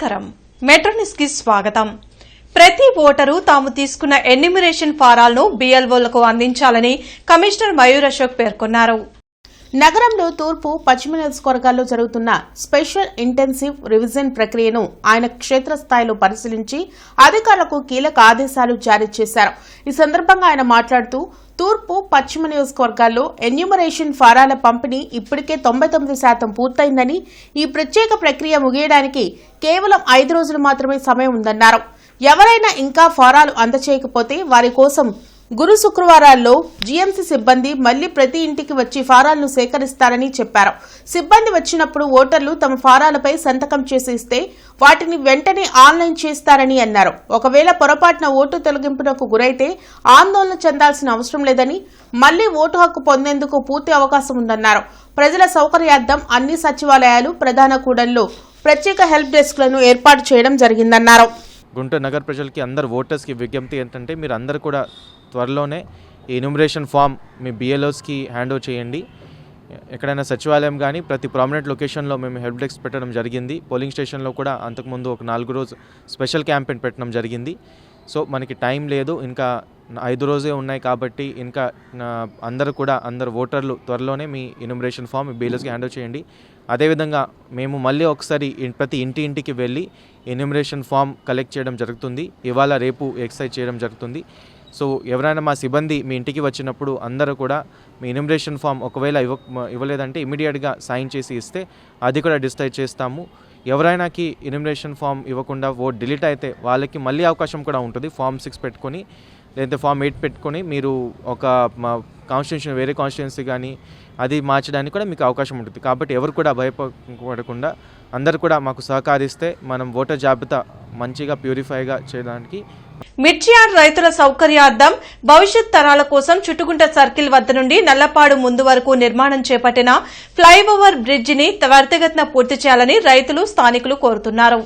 నమస్కారం. మెట్రోన్యూస్ కి స్వాగతం. ప్రతి ఓటరు తాము తీసుకున్న ఎన్యూమరేషన్ ఫారాలను BLOలకు అందించాలని కమిషనర్ మయూర్ అశోక్ పేర్కొన్నారు. నగరంలో తూర్పు పశ్చిమ నియోజకవర్గాల్లో జరుగుతున్న స్పెషల్ ఇంటెన్సివ్ రివిజన్ ప్రక్రియను ఆయన క్షేత్రస్థాయిలో పరిశీలించి అధికారులకు కీలక ఆదేశాలు జారీ చేశారు. ఈ సందర్భంగా ఆయన మాట్లాడుతూ తూర్పు పశ్చిమ నియోజకవర్గాల్లో ఎన్యూమరేషన్ ఫారాల పంపిణీ ఇప్పటికే 99% పూర్తయిందని, ఈ ప్రత్యేక ప్రక్రియ ముగియడానికి కేవలం 5 రోజులు మాత్రమే సమయం ఉందన్నారు. ఎవరైనా ఇంకా ఫారాలు అందచేయకపోతే వారి కోసం గురు శుక్రవారాల్లో GMC సిబ్బంది మళ్లీ ప్రతి ఇంటికి వచ్చి ఫారాలను సేకరిస్తారని చెప్పారు. సిబ్బంది వచ్చినప్పుడు ఓటర్లు తమ ఫారాలపై సంతకం చేసి ఇస్తే వాటిని వెంటనే ఆన్లైన్ చేస్తారని అన్నారు. ఒకవేళ పొరపాటున ఓటు తొలగింపునకు గురైతే ఆందోళన చెందాల్సిన అవసరం లేదని, మళ్లీ ఓటు హక్కు పొందేందుకు పూర్తి అవకాశం ఉందన్నారు. ప్రజల సౌకర్యార్థం అన్ని సచివాలయాలు, ప్రధాన కూడళ్లు ప్రత్యేక హెల్ప్ డెస్క్లను ఏర్పాటు చేయడం జరిగిందన్నారు. గుంటూరు నగర ప్రజలకి అందరు ఓటర్స్కి విజ్ఞప్తి ఏంటంటే మీరు అందరూ కూడా త్వరలోనే ఈ ఎన్యూమరేషన్ ఫామ్ మీ BLOస్కి హ్యాండ్ ఓవర్ చేయండి. ఎక్కడైనా సచివాలయం కానీ ప్రతి ప్రామినెంట్ లొకేషన్లో మేము హెల్ప్ డెస్క్ పెట్టడం జరిగింది. పోలింగ్ స్టేషన్లో కూడా అంతకుముందు ఒక 4 రోజు స్పెషల్ క్యాంపెయిన్ పెట్టడం జరిగింది. సో మనకి టైం లేదు, ఇంకా 5 రోజే ఉన్నాయి కాబట్టి ఇంకా అందరు ఓటర్లు త్వరలోనే మీ ఎన్యూమరేషన్ ఫామ్ మీ BLOస్కి హ్యాండ్ ఓవర్ చేయండి. అదేవిధంగా మేము మళ్ళీ ఒకసారి ప్రతి ఇంటికి వెళ్ళి ఎన్యూమరేషన్ ఫామ్ కలెక్ట్ చేయడం జరుగుతుంది. ఇవాళ రేపు ఎక్సైజ్ చేయడం జరుగుతుంది. సో ఎవరైనా మా సిబ్బంది మీ ఇంటికి వచ్చినప్పుడు అందరూ కూడా మీ ఎన్యూమరేషన్ ఫామ్ ఒకవేళ ఇవ్వలేదంటే ఇమీడియట్గా సైన్ చేసి ఇస్తే అది కూడా డిస్ట్రైజ్ చేస్తాము. ఎవరైనాకి ఎన్యూమరేషన్ ఫామ్ ఇవ్వకుండా ఓట్ డిలీట్ అయితే వాళ్ళకి మళ్ళీ అవకాశం కూడా ఉంటుంది. ఫామ్ 6 పెట్టుకొని లేదంటే ఫామ్ 8 పెట్టుకొని మీరు ఒక కాన్స్టిట్యూషన్ వేరే కాన్స్టిట్యున్సీ కానీ అది మార్చడానికి కూడా మీకు అవకాశం ఉంటుంది. కాబట్టి ఎవరు కూడా భయపడకుండా అందరు కూడా మాకు సహకరిస్తే మనం ఓటర్ జాబితా మంచిగా ప్యూరిఫైగా చేయడానికి. మిర్చియాడ్ రైతుల సౌకర్యార్థం భవిష్యత్ తరాల కోసం చుట్టుగుంట సర్కిల్ వద్ద నుండి నల్లపాడు ముందు వరకు నిర్మాణం చేపట్టిన ఫ్లైఓవర్ బ్రిడ్జిని త్వరితగతిన పూర్తి చేయాలని రైతులు, స్థానికులు కోరుతున్నారు.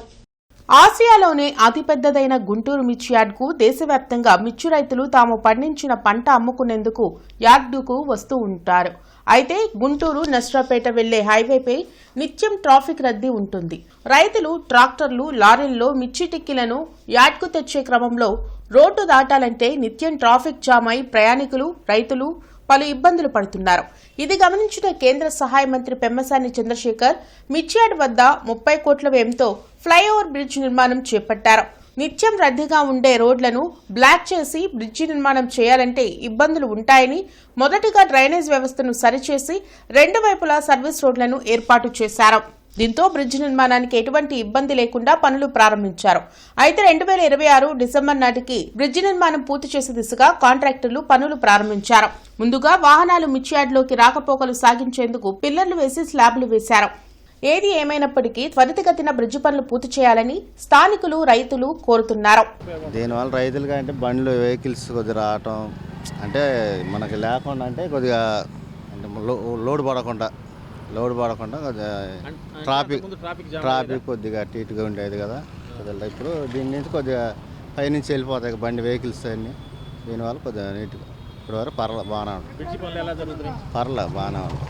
ఆసియాలోనే అతిపెద్దదైన గుంటూరు మిర్చి యార్డ్కు దేశవ్యాప్తంగా మిర్చి రైతులు తాము పండించిన పంట అమ్ముకునేందుకు యార్డుకు వస్తూ ఉంటారు. అయితే గుంటూరు నర్సరావుపేట వెళ్లే హైవేపై నిత్యం ట్రాఫిక్ రద్దీ ఉంటుంది. రైతులు, ట్రాక్టర్లు, లారీల్లో మిర్చి టిక్కీలను యార్డ్కు తెచ్చే క్రమంలో రోడ్డు దాటాలంటే నిత్యం ట్రాఫిక్ జామ్ అయి ప్రయాణికులు, రైతులు పలు ఇబ్బందులు పడుతున్నారు. ఇది గమనించిన కేంద్ర సహాయ మంత్రి పెమ్మసాని చంద్రశేఖర్ మిర్చియాడ్ వద్ద 30 కోట్ల వ్యయంతో ఫ్లైఓవర్ బ్రిడ్జ్ నిర్మాణం చేపట్టారు. నిత్యం రద్దీగా ఉండే రోడ్లను బ్లాక్ చేసి బ్రిడ్జి నిర్మాణం చేయాలంటే ఇబ్బందులు ఉంటాయని మొదటిగా డ్రైనేజ్ వ్యవస్థను సరిచేసి 2 వైపులా సర్వీస్ రోడ్లను ఏర్పాటు చేశారు. దీంతో బ్రిడ్జి నిర్మాణానికి ఎటువంటి ఇబ్బంది లేకుండా పనులు ప్రారంభించారు. అయితే 2026 డిసెంబర్ నాటికి బ్రిడ్జి నిర్మాణం పూర్తి చేసే దిశగా కాంట్రాక్టర్లు పనులు ప్రారంభించారు. ముందుగా వాహనాలు మిర్చియాడ్లోకి రాకపోకలు సాగించేందుకు పిల్లర్లు వేసి స్లాబ్లు వేశారు. ఏది ఏమైనప్పటికీ త్వరితగతిన బ్రిడ్జి పనులు పూర్తి చేయాలని స్థానికులు, రైతులు కోరుతున్నారు. దీనివల్ల రైతులుగా అంటే బండ్లు, వెహికల్స్ కొద్దిగా రావటం అంటే మనకి లేకుండా అంటే కొద్దిగా అంటే లోడ్ పడకుండా కొద్దిగా ట్రాఫిక్ కొద్దిగా అటుగా ఉండేది కదా. ఇప్పుడు దీని నుంచి కొద్దిగా పైనుంచి వెళ్ళిపోతాయి బండి, వెహికల్స్ అన్నీ. దీనివల్ల కొద్దిగా నీట్గా ఇప్పుడు వరకు బాగానే ఉంటుంది. బాగానే ఉంది.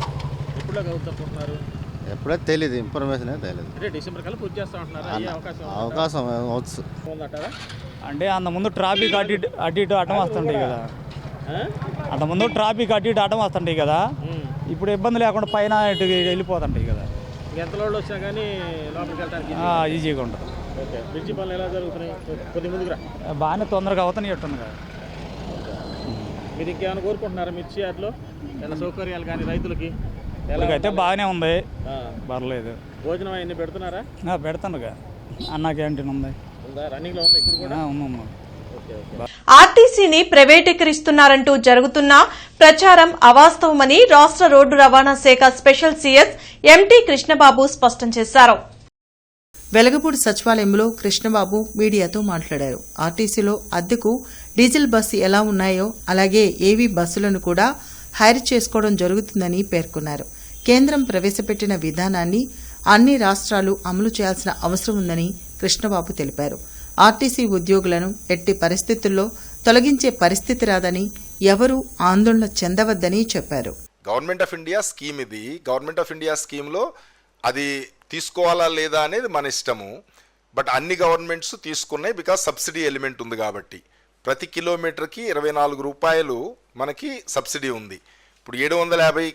ఎప్పుడైతే తెలియదు, ఇన్ఫర్మేషన్ తెలియదు. అవకాశం అవచ్చు అంటే అంతకుముందు ట్రాఫిక్ అటు ఇటు అడ్డం వస్తుంటాయి కదా. వస్తుంటాయి కదా. ఇప్పుడు ఇబ్బంది లేకుండా పైన ఇటు వెళ్ళిపోతుంటాయి కదా. ఎంత లోడ్ వచ్చినా కానీ లోపలికి వెళ్ళడానికి ఈజీగా ఉంటుంది. బ్రిడ్జి పనులు ఎలా జరుగుతున్నాయి? బాగానే తొందరగా అవుతున్నాయి ఎట్టుంది కదా. మీరు ఇంకేమైనా కోరుకుంటున్నారా మిర్చి యార్డ్లో ఏమైనా సౌకర్యాలు కానీ రైతులకి? అయితే బాగానే ఉంది, పర్లేదు. భోజనం అవన్నీ పెడుతున్నారా? పెడతానుగా. అన్న క్యాంటీన్ ఉంది, రన్నింగ్లో ఉంది ఇప్పుడు కూడా. ఉందమ్మా. ఆర్టీసీని ప్రైవేటీకరిస్తున్నారంటూ జరుగుతున్న ప్రచారం అవాస్తవమని రాష్ట్ర రోడ్డు రవాణా శాఖ స్పెషల్ CS MT కృష్ణబాబు స్పష్టం చేశారు. వెలగపూడి సచివాలయంలో కృష్ణబాబు మీడియాతో మాట్లాడారు. ఆర్టీసీలో అద్దెకు డీజిల్ బస్సు ఎలా ఉన్నాయో అలాగే ఏవీ బస్సులను కూడా హైర్ చేసుకోవడం జరుగుతుందని పేర్కొన్నారు. కేంద్రం ప్రవేశపెట్టిన విధానాన్ని అన్ని రాష్ట్రాలు అమలు చేయాల్సిన అవసరం ఉందని కృష్ణబాబు తెలిపారు. ఆర్టీసీ ఉద్యోగులను ఎట్టి పరిస్థితుల్లో తొలగించే పరిస్థితి రాదని, ఎవరూ ఆందోళన చెందవద్దని చెప్పారు. గవర్నమెంట్ ఆఫ్ ఇండియా స్కీమ్ ఇది. గవర్నమెంట్ ఆఫ్ ఇండియా స్కీమ్లో అది తీసుకోవాలా లేదా అనేది మన ఇష్టము. బట్ అన్ని గవర్నమెంట్స్ తీసుకున్నాయి బికాస్ సబ్సిడీ ఎలిమెంట్ ఉంది కాబట్టి. ప్రతి కిలోమీటర్కి 24 రూపాయలు మనకి సబ్సిడీ ఉంది. ఇప్పుడు 750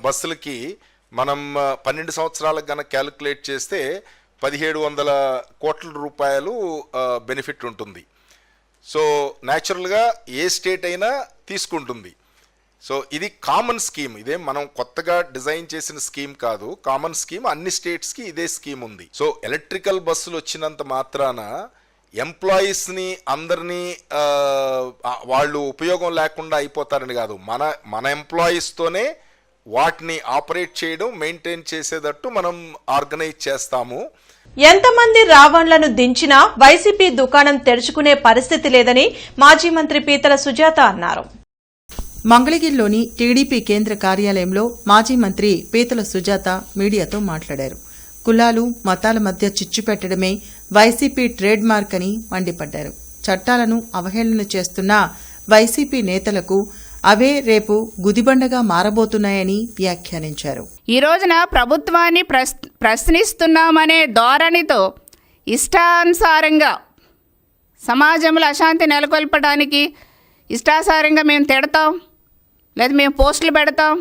బస్సులకి మనం 12 సంవత్సరాలకు కనుక క్యాలిక్యులేట్ చేస్తే 1700 కోట్ల రూపాయలు బెనిఫిట్ ఉంటుంది. సో న్యాచురల్గా ఏ స్టేట్ అయినా తీసుకుంటుంది. సో ఇది కామన్ స్కీమ్, ఇదే మనం కొత్తగా డిజైన్ చేసిన స్కీమ్ కాదు, కామన్ స్కీమ్, అన్ని స్టేట్స్కి ఇదే స్కీమ్ ఉంది. సో ఎలక్ట్రికల్ బస్సులు వచ్చినంత మాత్రాన ఎంప్లాయీస్ని అందరినీ వాళ్ళు ఉపయోగం లేకుండా అయిపోతారని కాదు, మన ఎంప్లాయీస్తోనే వాటిని ఆపరేట్ చేయడం, మెయింటైన్ చేసేటట్టు మనం ఆర్గనైజ్ చేస్తాము. ఎంతమంది రావణ్లను దించినా వైసీపీ దుకాణం తెరుచుకునే పరిస్థితి లేదని మాజీ మంత్రి పీతల సుజాత అన్నారు. మంగళగిరిలోని టీడీపీ కేంద్ర కార్యాలయంలో మాజీ మంత్రి పీతల సుజాత మీడియాతో మాట్లాడారు. కులాలు మతాల మధ్య చిచ్చు పెట్టడమే వైసీపీ ట్రేడ్ మార్క్ అని మండిపడ్డారు. చట్టాలను అవహేళన చేస్తున్న వైసీపీ నేతలకు అవే రేపు గుదిబండగా మారబోతున్నాయని వ్యాఖ్యానించారు. ఈ రోజున ప్రభుత్వాన్ని ప్రశ్నిస్తున్నామనే ధోరణితో ఇష్టానుసారంగా సమాజంలో అశాంతి నెలకొల్పడానికి ఇష్టానుసారంగా మేము తిడతాం, లేదా మేము పోస్టులు పెడతాం,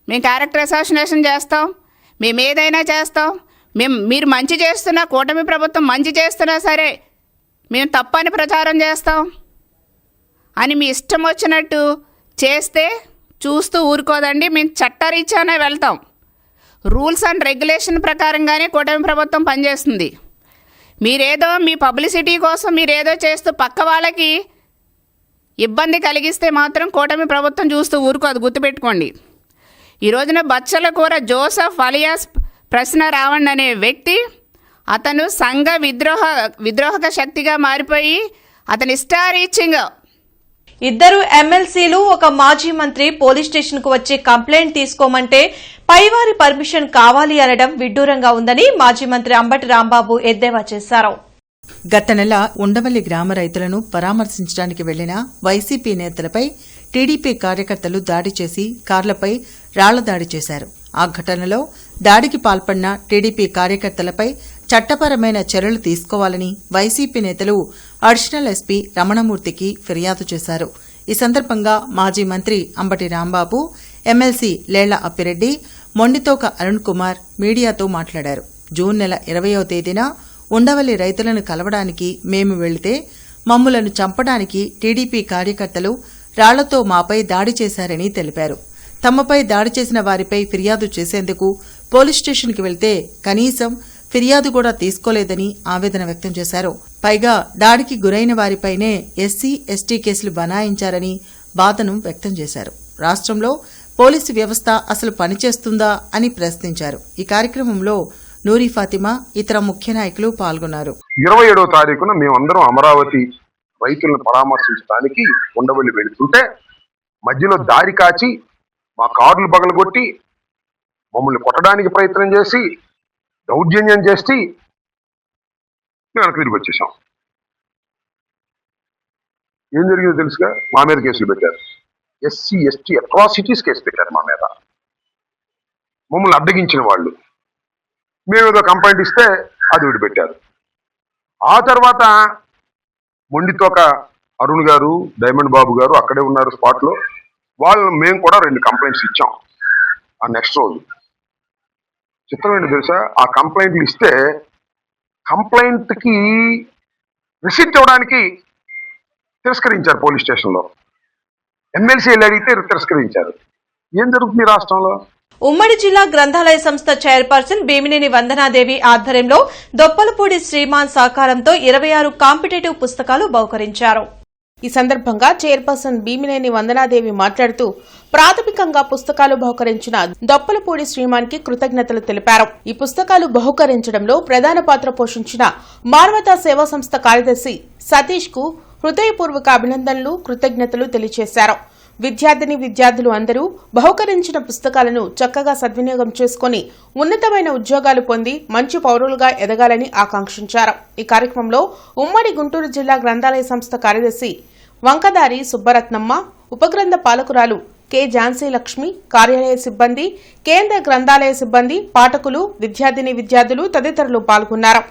మేము క్యారెక్టర్ అసాసినేషన్ చేస్తాం, మేము ఏదైనా చేస్తాం, మీరు మంచి చేస్తున్నా, కూటమి ప్రభుత్వం మంచి చేస్తున్నా సరే మేము తప్పని ప్రచారం చేస్తాం అని మీ ఇష్టం వచ్చినట్టు చేస్తే చూస్తూ ఊరుకోదండి. మేము చట్టరీత్యానే వెళ్తాం. రూల్స్ అండ్ రెగ్యులేషన్ ప్రకారంగానే కూటమి ప్రభుత్వం పనిచేస్తుంది. మీరేదో మీ పబ్లిసిటీ కోసం మీరేదో చేస్తూ పక్క వాళ్ళకి ఇబ్బంది కలిగిస్తే మాత్రం కూటమి ప్రభుత్వం చూస్తూ ఊరుకోదు, గుర్తుపెట్టుకోండి. ఈ రోజున బచ్చల కూర జోసెఫ్ అలియాస్ ప్రశ్న రావణ్ అనే వ్యక్తి, అతను సంఘ విద్రోహక శక్తిగా మారిపోయి అతని ఇష్టారీచ్యంగా ఇద్దరు ఎమ్మెల్సీలు ఒక మాజీ మంత్రి పోలీస్ స్టేషన్ కు వచ్చి కంప్లైంట్ తీసుకోమంటే పైవారి పర్మిషన్ కావాలి అనడం విడ్డూరంగా ఉందని మాజీ మంత్రి అంబటి రాంబాబు ఎద్దేవా చేశారు. గత నెల ఉండవల్లి గ్రామ రైతులను పరామర్శించడానికి వెళ్లిన వైసీపీ నేతలపై టీడీపీ కార్యకర్తలు దాడి చేసి కార్లపై రాళ్ల దాడి చేశారు. ఆ ఘటనలో దాడికి పాల్పడిన టీడీపీ కార్యకర్తలపై చట్టపరమైన చర్యలు తీసుకోవాలని వైసీపీ నేతలు అడిషనల్ ఎస్పీ రమణమూర్తికి ఫిర్యాదు చేశారు. ఈ సందర్భంగా మాజీ మంత్రి అంబటి రాంబాబు, ఎమ్మెల్సీ లేళ్ల అప్పిరెడ్డి, మొండితోక అరుణ్ కుమార్ మీడియాతో మాట్లాడారు. జూన్ నెల 20వ తేదీన ఉండవల్లి రైతులను కలవడానికి మేము వెళితే మమ్ములను చంపడానికి టీడీపీ కార్యకర్తలు రాళ్లతో మాపై దాడి చేశారని తెలిపారు. తమపై దాడి చేసిన వారిపై ఫిర్యాదు చేసేందుకు పోలీస్ స్టేషన్కి వెళ్తే కనీసం ఫిర్యాదు కూడా తీసుకోలేదని ఆవేదన వ్యక్తం చేశారు. పైగా దాడికి గురైన వారిపైనే ఎస్సీ, ఎస్టీ కేసులు బనాయించారని బాధను వ్యక్తం చేశారు. రాష్ట్రంలో పోలీసు వ్యవస్థ అసలు పనిచేస్తుందా అని ప్రశ్నించారు. ఈ కార్యక్రమంలో నూరి ఫాతిమా, ఇతర ముఖ్య నాయకులు పాల్గొన్నారు. 27వ తారీఖున మేమందరం అమరావతి రైతులను పరామర్శించడానికి ఉండవల్లి వెళుతుంటే మధ్యలో దారి కాచి మా కార్లు పగలగొట్టి మమ్మల్ని కొట్టడానికి ప్రయత్నం చేసి దౌర్జన్యం చేసి మేము తిరిగి వచ్చేసాం. ఏం జరిగిందో తెలుసుగా, మా మీద కేసులు పెట్టారు. ఎస్సీ, ఎస్టీ అట్రాసిటీస్ కేసు పెట్టారు మా మీద. మమ్మల్ని అడ్డగించిన వాళ్ళు. మేము ఏదో కంప్లైంట్ ఇస్తే అది విడిపెట్టారు. ఆ తర్వాత మొండితోక అరుణ్ గారు, డైమండ్ బాబు గారు అక్కడే ఉన్నారు స్పాట్లో. మేము కూడా 2 కంప్లైంట్స్ ఇచ్చాం ఆ నెక్స్ట్ రోజు. చిత్రం ఏంటో తెలుసా, ఆ కంప్లైంట్లు ఇస్తే కంప్లైంట్కి రిసిప్ట్ ఇవ్వడానికి తిరస్కరించారు పోలీస్ స్టేషన్లో. ఎమ్మెల్సీ వెళ్ళి అడిగితే తిరస్కరించారు. ఏం జరుగుతుంది రాష్ట్రంలో? ఉమ్మడి జిల్లా గ్రంథాలయ సంస్థ చైర్పర్సన్ భీమినేని వందనాదేవి ఆధ్వర్యంలో దొప్పలపూడి శ్రీమాన్ సహకారంతో 26 కాంపిటేటివ్ పుస్తకాలు బహుకరించారు. ఈ సందర్భంగా చైర్పర్సన్ భీమినేని వందనాదేవి మాట్లాడుతూ ప్రాథమికంగా పుస్తకాలు బహుకరించిన దొప్పలపూడి శ్రీమాన్ కి కృతజ్ఞతలు తెలిపారు. ఈ పుస్తకాలు బహుకరించడంలో ప్రధాన పాత్ర పోషించిన మానవతా సేవా సంస్థ కార్యదర్శి సతీష్ కు హృదయపూర్వక అభినందనలు, కృతజ్ఞతలు తెలియజేశారు. విద్యార్థులు అందరూ బహుకరించిన పుస్తకాలను చక్కగా సద్వినియోగం చేసుకుని ఉన్నతమైన ఉద్యోగాలు పొంది మంచి పౌరులుగా ఎదగాలని ఆకాంక్షించారు. ఈ కార్యక్రమంలో ఉమ్మడి గుంటూరు జిల్లా గ్రంథాలయ సంస్థ కార్యదర్శి వంకదారి సుబ్బరత్నమ్మ, ఉపగ్రంథ పాలకురాలు కె ఝాన్సీ లక్ష్మి, కార్యాలయ సిబ్బంది, కేంద్ర గ్రంథాలయ సిబ్బంది, పాఠకులు, విద్యార్థులు తదితరులు పాల్గొన్నారు.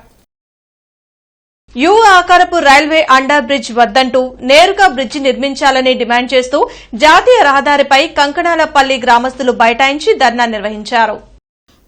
యు ఆకారపు రైల్వే అండర్ బ్రిడ్జ్ వద్దంటూ నేరుగా బ్రిడ్జి నిర్మించాలని డిమాండ్ చేస్తూ జాతీయ రహదారిపై కంకణాలపల్లి గ్రామస్తులు బైఠాయించి ధర్నా నిర్వహించారు.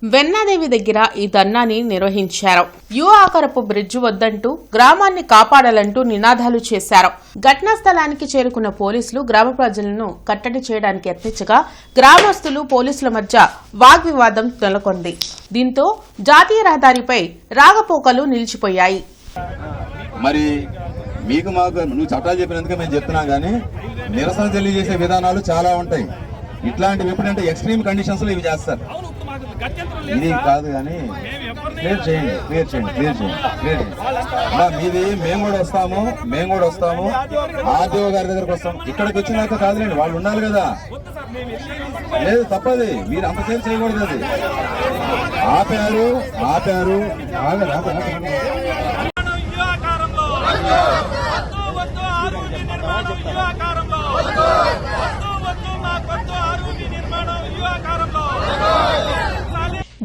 వెన్నాదేవి దగ్గర ఈ ధర్నాని నిర్వహించారు. యు ఆకారపు బ్రిడ్జ్ వద్దంటూ గ్రామాన్ని కాపాడాలంటూ నినాదాలు చేశారు. ఘటనా స్థలానికి చేరుకున్న పోలీసులు గ్రామ ప్రజలను కట్టడి చేయడానికి యత్నించగా గ్రామస్తులు పోలీసుల మధ్య వాగ్వివాదం నెలకొంది. దీంతో జాతీయ రహదారిపై రాకపోకలు నిలిచిపోయాయి. మరి మీకు మాకు నువ్వు చట్టాలు చెప్పినందుకే మేము చెప్తున్నాం, కానీ నిరసన తెలియజేసే విధానాలు చాలా ఉంటాయి. ఇట్లాంటివి ఎప్పుడంటే ఎక్స్ట్రీమ్ కండిషన్స్ లో ఇవి చేస్తారు. ఇది కాదు కానీ క్లియర్ చేయండి. మీది మేము కూడా వస్తాము. ఆర్టీఓ గారి దగ్గరకు వస్తాం. ఇక్కడికి వచ్చినాక కాదులేండి, వాళ్ళు ఉండాలి కదా. లేదు తప్పది, మీరు అంతసేపు చేయకూడదు. అది ఆపారు.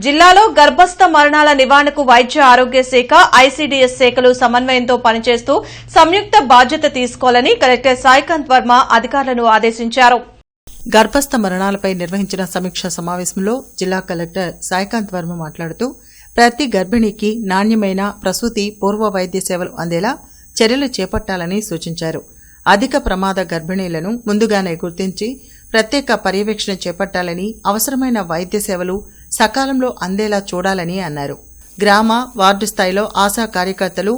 జిల్లాలో గర్భస్థ మరణాల నివారణకు వైద్య ఆరోగ్య శాఖ, ఐసీడీఎస్ శాఖలు సమన్వయంతో పనిచేస్తూ సంయుక్త బాధ్యత తీసుకోవాలని కలెక్టర్ సాయికాంత్ వర్మ అధికారులను ఆదేశించారు. గర్భస్థ మరణాలపై నిర్వహించిన సమీక్షా సమావేశంలో జిల్లా కలెక్టర్ సాయికాంత్ వర్మ మాట్లాడుతూ ప్రతి గర్భిణికి నాణ్యమైన ప్రసూతి పూర్వ వైద్య సేవలు అందేలా చర్యలు చేపట్టాలని సూచించారు. అధిక ప్రమాద గర్భిణీలను ముందుగానే గుర్తించి ప్రత్యేక పర్యవేక్షణ చేపట్టాలని, అవసరమైన వైద్య సేవలు సకాలంలో అందేలా చూడాలని అన్నారు. గ్రామ, వార్డు స్థాయిలో ఆశా కార్యకర్తలు,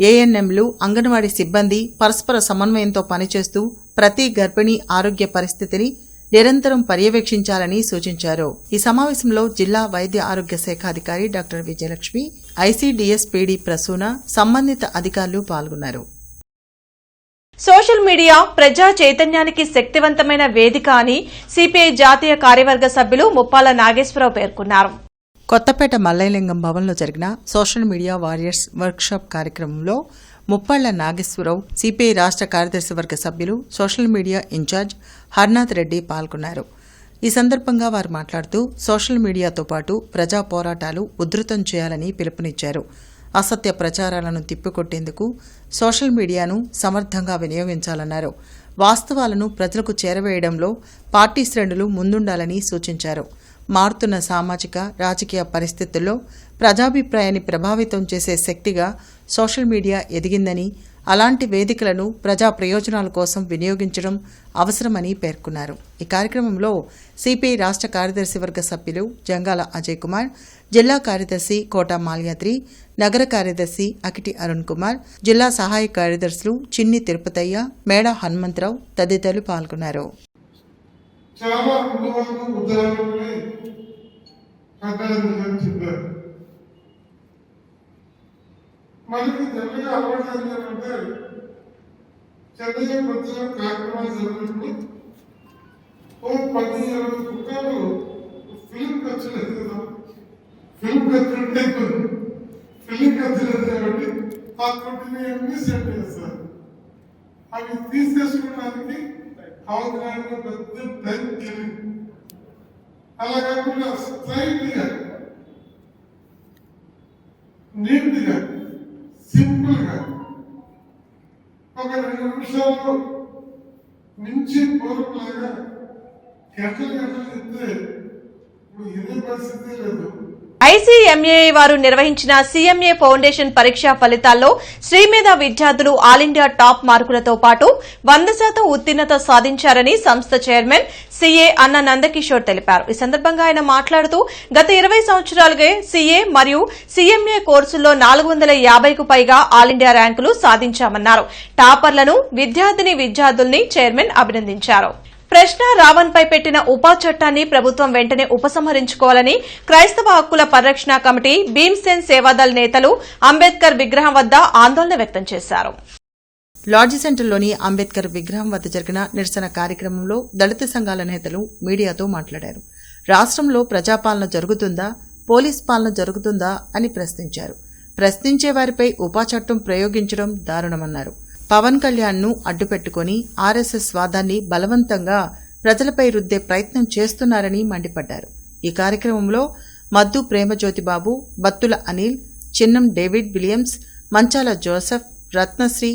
ఏఎన్ఎంలు, అంగన్వాడీ సిబ్బంది పరస్పర సమన్వయంతో పనిచేస్తూ ప్రతి గర్భిణీ ఆరోగ్య పరిస్థితిని నిరంతరం పర్యవేక్షించాలని సూచించారు. ఈ సమావేశంలో జిల్లా వైద్య ఆరోగ్య శాఖ అధికారి doctor Vijayalakshmi, ICDS PD Prasuna, సంబంధిత అధికారులు పాల్గొన్నారు. సోషల్ మీడియా ప్రజా చైతన్యానికి శక్తివంతమైన వేదిక అని సిపిఐ జాతీయ కార్యవర్గ సభ్యులు ముప్పాల నాగేశ్వరరావు పేర్కొన్నారు. కొత్తపేట మల్లయ్యలింగం భవన్లో జరిగిన సోషల్ మీడియా వారియర్స్ వర్క్షాప్ కార్యక్రమంలో ముప్పాళ్ల నాగేశ్వరరావు, సిపిఐ రాష్ట్ర కార్యదర్శి వర్గ సభ్యులు, social media incharge Harnath Reddy పాల్గొన్నారు. ఈ సందర్భంగా వారు మాట్లాడుతూ సోషల్ మీడియాతో పాటు ప్రజా పోరాటాలు ఉధృతం చేయాలని పిలుపునిచ్చారు. అసత్య ప్రచారాలను తిప్పికొట్టేందుకు సోషల్ మీడియాను సమర్థంగా వినియోగించాలన్నారు. వాస్తవాలను ప్రజలకు చేరవేయడంలో పార్టీ శ్రేణులు ముందుండాలని సూచించారు. మారుతున్న సామాజిక, రాజకీయ పరిస్థితుల్లో ప్రజాభిప్రాయాన్ని ప్రభావితం చేసే శక్తిగా సోషల్ మీడియా ఎదిగిందని, అలాంటి వేదికలను ప్రజా ప్రయోజనాల కోసం వినియోగించడం అవసరమని పేర్కొన్నారు. ఈ కార్యక్రమంలో సిపిఐ రాష్ట్ర కార్యదర్శి వర్గ సభ్యులు జంగాల అజయ్ కుమార్, జిల్లా కార్యదర్శి కోట మాల్యాద్రి, నగర కార్యదర్శి అకిటి అరుణ్ కుమార్, జిల్లా సహాయ కార్యదర్శులు చిన్ని తిరుపతయ్య, మేడ హనుమంతరావు తదితరులు పాల్గొన్నారు. చాలా ఉదాహరణని చెప్పారు. మనకి తెలుగుగా అలవాటు ఏంటంటే చెన్నై మధ్యలో కార్యక్రమాలు జరిగినప్పుడు 10-20 కుక్కలు ఫిలిం ఖర్చులేదు కదా, ఫిలిం ఖర్చులేదు కాబట్టి ఆ కొట్టిని అన్ని సెట్ చేస్తారు. అవి తీసేసుకోవడానికి అవసరానికి పెద్ద టైం తెలియదు. అలా కాకుండా స్ట్రైట్గా, నీట్గా, సింపుల్గా ఒక 2 నిమిషాల్లో మించి పూర్వలాగా గంటలు చెప్తే ఇప్పుడు ఇదే పరిస్థితి లేదు. ఐసీఎంఏ వారు నిర్వహించిన సీఎంఏ ఫౌండేషన్ పరీక్షా ఫలితాల్లో శ్రీమేధ విద్యార్థులు ఆల్ ఇండియా టాప్ మార్కులతో పాటు 100% ఉత్తీర్ణత సాధించారని సంస్థ చైర్మన్ సీఏ అన్న నందకిషోర్ తెలిపారు. ఈ సందర్భంగా ఆయన మాట్లాడుతూ గత 20 సంవత్సరాలుగా సీఏ మరియు సీఎంఏ కోర్సుల్లో 450కు పైగా ఆల్ ఇండియా ర్యాంకులు సాధించామన్నారు. టాపర్లను, విద్యార్థుల్ని చైర్మన్ అభినందించారు. ప్రశ్న రావణ్పై పెట్టిన ఉపా చట్టాన్ని ప్రభుత్వం వెంటనే ఉపసంహరించుకోవాలని క్రైస్తవ హక్కుల పరిరక్షణ కమిటీ, భీమ్సేన్ సేవాదళ్ నేతలు అంబేద్కర్ విగ్రహం వద్ద ఆందోళన వ్యక్తం చేశారు. లాడ్జి సెంటర్లోని అంబేద్కర్ విగ్రహం వద్ద జరిగిన నిరసన కార్యక్రమంలో దళిత సంఘాల నేతలు మీడియాతో మాట్లాడారు. రాష్ట్రంలో ప్రజాపాలన జరుగుతుందా, పోలీస్ పాలన జరుగుతుందా అని ప్రశ్నించారు. ప్రశ్నించే వారిపై ఉపా చట్టం ప్రయోగించడం దారుణమన్నారు. పవన్ కళ్యాణ్ను అడ్డుపెట్టుకుని ఆర్ఎస్ఎస్ వాదాన్ని బలవంతంగా ప్రజలపై రుద్దే ప్రయత్నం చేస్తున్నారని మండిపడ్డారు. ఈ కార్యక్రమంలో మద్దు ప్రేమజ్యోతిబాబు, బత్తుల అనిల్, చిన్నం డేవిడ్ విలియమ్స్, మంచాల జోసెఫ్, రత్నశ్రీ,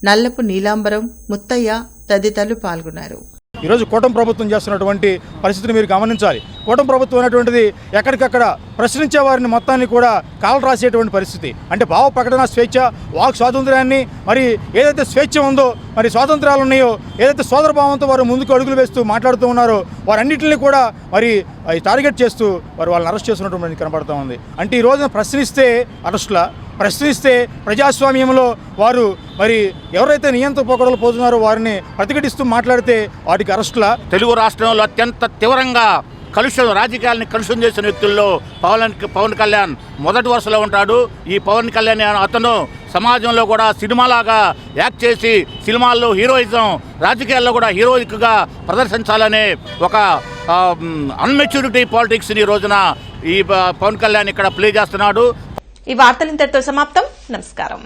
నల్లపు నీలాంబరం, ముత్తయ్య తదితరులు పాల్గొన్నారు. ఈరోజు కూటమి ప్రభుత్వం చేస్తున్నటువంటి పరిస్థితిని మీరు గమనించాలి. కూటమి ప్రభుత్వం అనేటువంటిది ఎక్కడికక్కడ ప్రశ్నించే వారిని మొత్తాన్ని కూడా కాలు రాసేటువంటి పరిస్థితి. అంటే భావ ప్రకటన స్వేచ్ఛ, వాక్ స్వాతంత్ర్యాన్ని, మరి ఏదైతే స్వేచ్ఛ ఉందో, మరి స్వాతంత్రాలు ఉన్నాయో, ఏదైతే సోదరభావంతో వారు ముందుకు అడుగులు వేస్తూ మాట్లాడుతూ ఉన్నారో వారన్నింటినీ కూడా మరి టార్గెట్ చేస్తూ వాళ్ళని అరెస్ట్ చేస్తున్నటువంటి కనబడుతూ ఉంది. అంటే ఈ రోజున ప్రశ్నిస్తే అరెస్టుల, ప్రశ్నిస్తే ప్రజాస్వామ్యంలో వారు మరి ఎవరైతే నియంత్రణ పోకడలు పోతున్నారో వారిని ప్రతిఘటిస్తూ మాట్లాడితే వాటికి అరెస్టుల. తెలుగు రాష్ట్రంలో అత్యంత తీవ్రంగా రాజకీయాలని కలుషం చేసిన వ్యక్తుల్లో పవన్ కళ్యాణ్ మొదటి వరుసలో ఉంటాడు. ఈ పవన్ కళ్యాణ్ అతను సమాజంలో కూడా సినిమాలాగా యాక్ట్ చేసి సినిమాల్లో హీరోయిజం, రాజకీయాల్లో కూడా హీరోయిక్గా ప్రదర్శించాలనే ఒక అన్మెచ్యూరిటీ పాలిటిక్స్ని ఈ రోజున ఈ పవన్ కళ్యాణ్ ఇక్కడ ప్లే చేస్తున్నాడు. ఈ వార్తలు ఇంతటితో సమాప్తం. నమస్కారం.